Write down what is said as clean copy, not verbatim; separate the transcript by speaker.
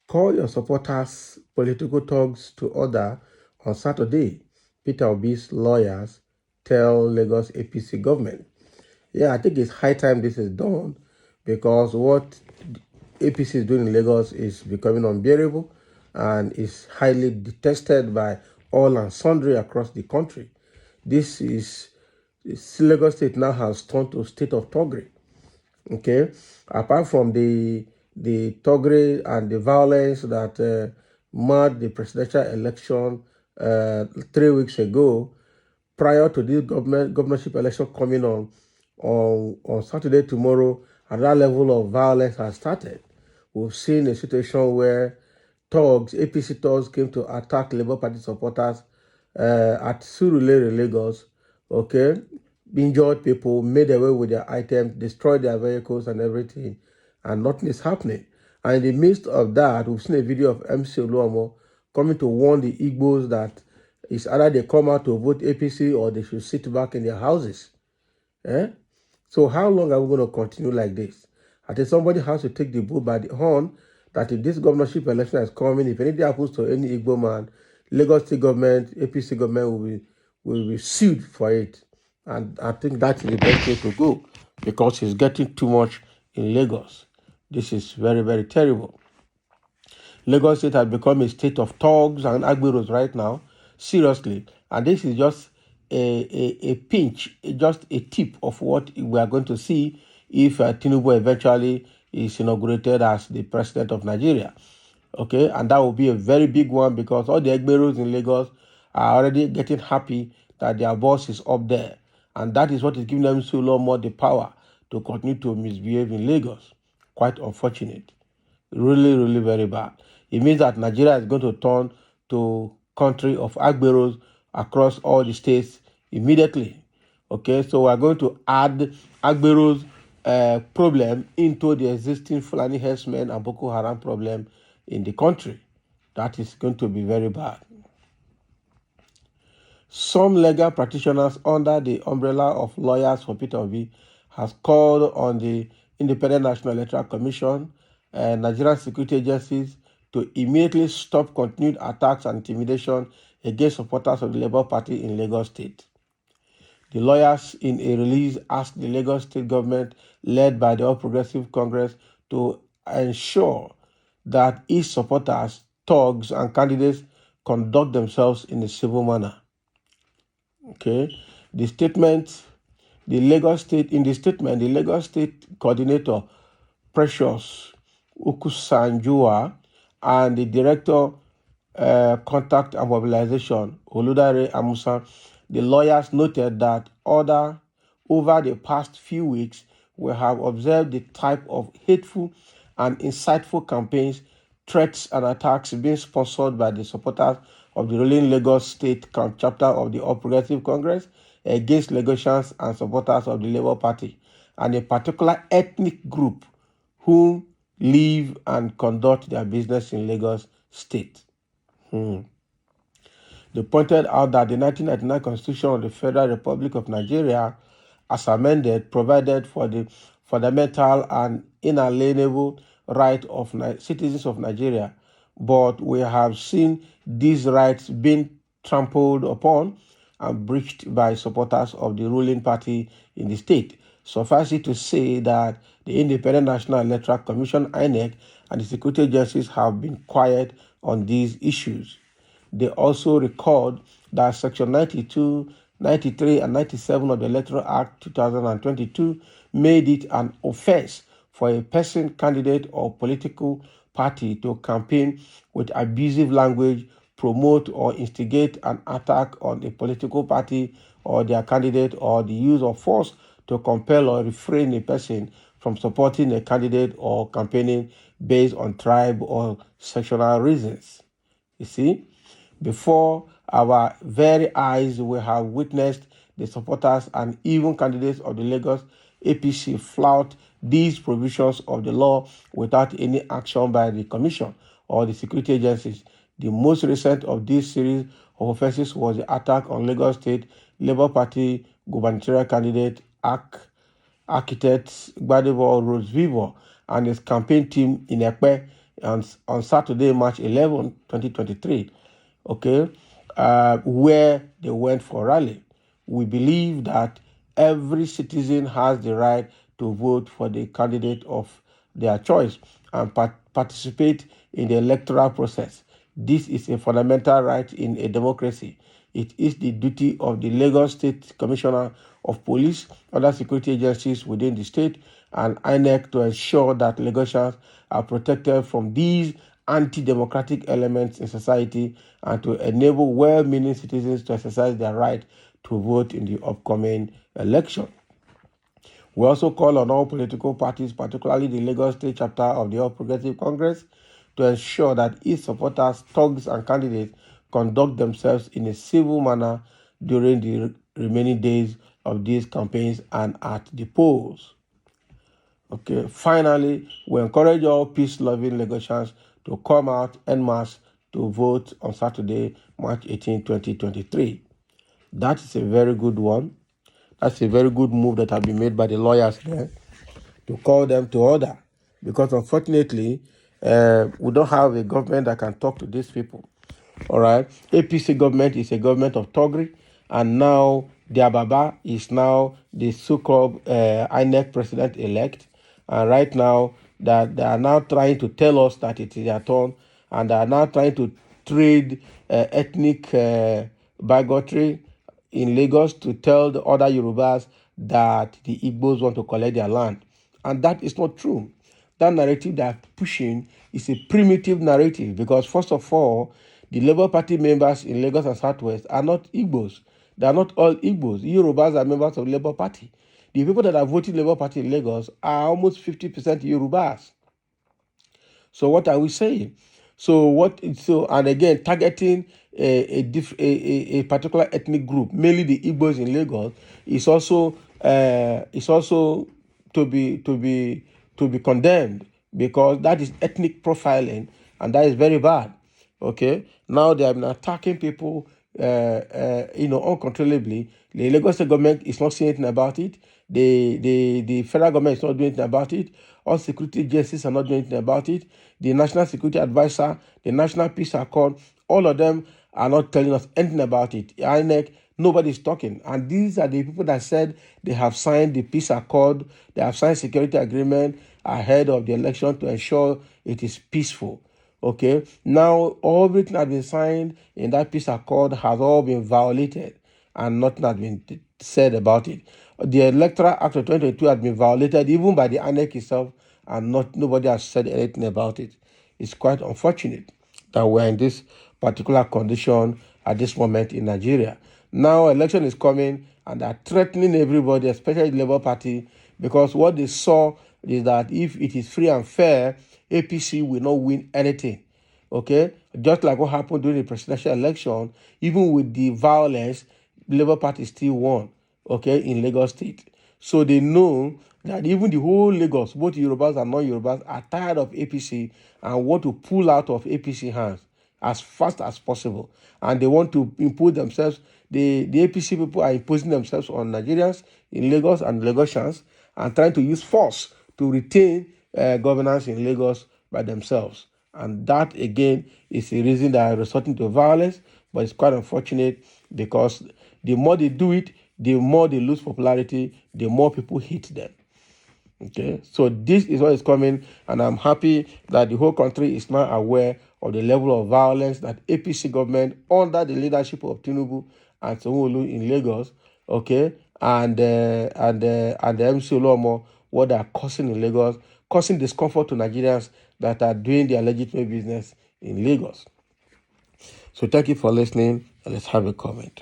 Speaker 1: Call your supporters, political thugs to order on Saturday, Peter Obi's lawyers tell Lagos APC government. Yeah, I think it's high time this is done because what APC is doing in Lagos is becoming unbearable and is highly detested by all and sundry across the country. Lagos State now has turned to a state of thuggery. Okay, apart from the thuggery and the violence that marred the presidential election 3 weeks ago, prior to this governorship election coming on Saturday tomorrow, another level of violence has started. We've seen a situation where APC thugs came to attack Labour Party supporters at Surulere, Lagos, okay, injured people, made away with their items, destroyed their vehicles and everything, and nothing is happening. And in the midst of that, we've seen a video of MC Oluomo coming to warn the Igbos that it's either they come out to vote APC or they should sit back in their houses. So how long are we going to continue like this? I think somebody has to take the bull by the horn that if this governorship election is coming, if anything happens to any Igbo man, Lagos State government, APC government will be sued for it. And I think that's the best way to go because it's getting too much in Lagos. This is very, very terrible. Lagos State has become a state of thugs and agberos right now, seriously. And this is just a pinch, just a tip of what we are going to see if Tinubu eventually is inaugurated as the president of Nigeria. Okay, and that will be a very big one because all the agberos in Lagos are already getting happy that their boss is up there. And that is what is giving them so long more the power to continue to misbehave in Lagos. Quite unfortunate. Really, really very bad. It means that Nigeria is going to turn to country of agberos across all the states immediately. Okay, so we're going to add agberos problem into the existing Fulani herdsmen and Boko Haram problem in the country. That is going to be very bad. Some legal practitioners under the umbrella of lawyers for Peter Obi has called on the Independent National Electoral Commission and Nigerian security agencies to immediately stop continued attacks and intimidation against supporters of the Labour Party in Lagos State. The lawyers in a release asked the Lagos State government, led by the All Progressive Congress, to ensure that its supporters, thugs, and candidates conduct themselves in a civil manner. Okay, the Lagos State coordinator, Precious Ukusanjua, and the director, contact and mobilization, Oludare Amusa, the lawyers noted that over the past few weeks, we have observed the type of hateful and insightful campaigns, threats, and attacks being sponsored by the supporters of the ruling Lagos State chapter of the All Progressive Congress against Lagosians and supporters of the Labour Party, and a particular ethnic group who live and conduct their business in Lagos State. They pointed out that the 1999 Constitution of the Federal Republic of Nigeria, as amended, provided for the fundamental and inalienable right of citizens of Nigeria, but we have seen these rights being trampled upon and breached by supporters of the ruling party in the state. Suffice it to say that the Independent National Electoral Commission, INEC, and the security agencies have been quiet on these issues. They also recalled that Section 92, 93, and 97 of the Electoral Act 2022 made it an offense for a person, candidate, or political party to campaign with abusive language, promote or instigate an attack on a political party or their candidate, or the use of force to compel or refrain a person from supporting a candidate or campaigning based on tribe or sectional reasons. You see, before our very eyes, we have witnessed the supporters and even candidates of the Lagos APC flout these provisions of the law without any action by the Commission or the security agencies. The most recent of this series of offenses was the attack on Lagos State Labour Party gubernatorial candidate architect Gbadebo Rose Vivo and his campaign team in Ekpe on Saturday, March 11, 2023, okay, where they went for rally. We believe that every citizen has the right to vote for the candidate of their choice and participate in the electoral process. This is a fundamental right in a democracy. It is the duty of the Lagos State Commissioner of Police, other security agencies within the state, and INEC to ensure that Lagosians are protected from these anti-democratic elements in society and to enable well-meaning citizens to exercise their right to vote in the upcoming election. We also call on all political parties, particularly the Lagos State chapter of the All Progressive Congress, to ensure that its supporters, thugs, and candidates conduct themselves in a civil manner during the remaining days of these campaigns and at the polls. Okay. Finally, we encourage all peace-loving Lagosians to come out en masse to vote on Saturday, March 18, 2023. That is a very good one. That's a very good move that has been made by the lawyers there to call them to order, because unfortunately, we don't have a government that can talk to these people. All right, APC government is a government of thuggery, and now their Baba is now the so-called INEC president-elect, and right now that they are now trying to tell us that it is their turn, and they are now trying to trade ethnic bigotry in Lagos to tell the other Yorubas that the Igbos want to collect their land. And that is not true. That narrative they are pushing is a primitive narrative because, first of all, the Labour Party members in Lagos and Southwest are not Igbos. They are not all Igbos. Yorubas are members of the Labour Party. The people that are voting Labour Party in Lagos are almost 50% Yorubas. So what are we saying? And again, targeting a particular ethnic group, mainly the Igbos in Lagos, is also to be condemned, because that is ethnic profiling, and that is very bad. Okay, now they have been attacking people, uncontrollably. The Lagos State government is not saying anything about it. The federal government is not doing anything about it. All security agencies are not doing anything about it. The National Security Advisor, the National Peace Accord, all of them are not telling us anything about it. INEC, nobody is talking. And these are the people that said they have signed the peace accord, they have signed security agreement ahead of the election to ensure it is peaceful. Okay, now everything that has been signed in that peace accord has all been violated, and nothing has been said about it. The Electoral Act of 2022 has been violated even by the INEC itself, and nobody has said anything about it. It's quite unfortunate that we're in this particular condition at this moment in Nigeria. Now election is coming, and they're threatening everybody, especially the Labour Party, because what they saw is that if it is free and fair, APC will not win anything. Okay, just like what happened during the presidential election, even with the violence, the Labour Party still won. Okay, in Lagos State. So they know that even the whole Lagos, both Yorubas and non-Yorubas, are tired of APC and want to pull out of APC hands as fast as possible. And they want to impose themselves. The APC people are imposing themselves on Nigerians in Lagos and Lagosians, and trying to use force to retain governance in Lagos by themselves. And that, again, is a reason that are resorting to violence, but it's quite unfortunate, because the more they do it, the more they lose popularity, the more people hate them. Okay, so this is what is coming, and I'm happy that the whole country is now aware of the level of violence that APC government under the leadership of Tinubu and Sanwo-Olu in Lagos, okay, and the MC Oluomo, what they are causing in Lagos, causing discomfort to Nigerians that are doing their legitimate business in Lagos. So thank you for listening, and let's have a comment.